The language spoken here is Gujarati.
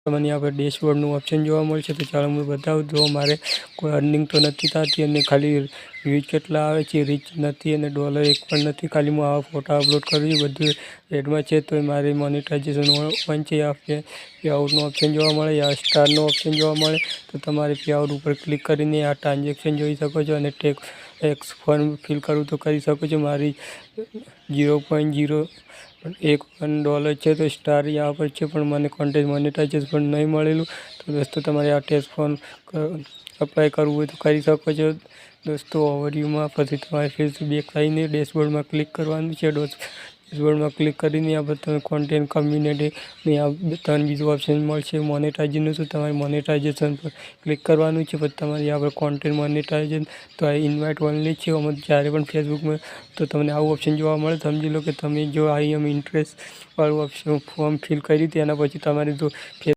તમને यहाँ पर ડેશબોર્ડનું ઓપ્શન જોવા મળશે। તો ચાલો હું બતાવું। જો મારે કોઈ અર્નિંગ તો નથી થતી અને ખાલી વ્યૂઝ કેટલા આવે છે, રીચ નથી અને ડોલર એક પણ નથી। ખાલી હું આવા ફોટા અપલોડ કરું છું, બધું એડમાં છે। તો મારે મોનેટાઇઝેશન ઓન છે। યા પે આઉટનો ઓપ્શન જોવા મળે, યા સ્ટારનો ઓપ્શન જોવા મળે। તો તમારે પે આઉટ ઉપર ક્લિક કરીને આ ટ્રાન્ઝેક્શન જોઈ શકો છો અને ટેક્સ ફોર્મ ફિલ કરવું તો કરી શકો છો। મારી 0.081 છે। તો સ્ટાર यहाँ पर છે, પણ મને કોન્ટેન્ટ મોનેટાઇઝેશન પણ નહીં મળેલું। તો દોસ્તો તમારે આ ટેક્સ ફોર્મ અપ્લાય કરવું હોય તો કરી શકો છો। દોસ્તો ઓવરવ્યૂમાં પછી તમારે ફેસબુક બેક થઈને ડેશબોર્ડમાં ક્લિક કરવાનું છે। ડેશબોર્ડમાં ક્લિક કરીને આ બધા તમે કોન્ટેન્ટ કમ્યુનિટી આ ત્રણ બીજું ઓપ્શન મળશે મોનેટાઇઝેશનનું। તો તમારે મોનેટાઇઝેશન પર ક્લિક કરવાનું છે। પછી તમારે यहाँ पर કોન્ટેન્ટ મોનેટાઇઝેશન તો આ ઇન્વાઇટ ઓનલી છે। આમાં જ્યારે પણ ફેસબુકમાં તો તમને આવું ઓપ્શન જોવા મળે। સમજી લો કે તમે જો આઈ એમ ઇન્ટરેસ્ટ વાળું ઓપ્શન ફોર્મ ફિલ કરી તેના પછી તમારે જો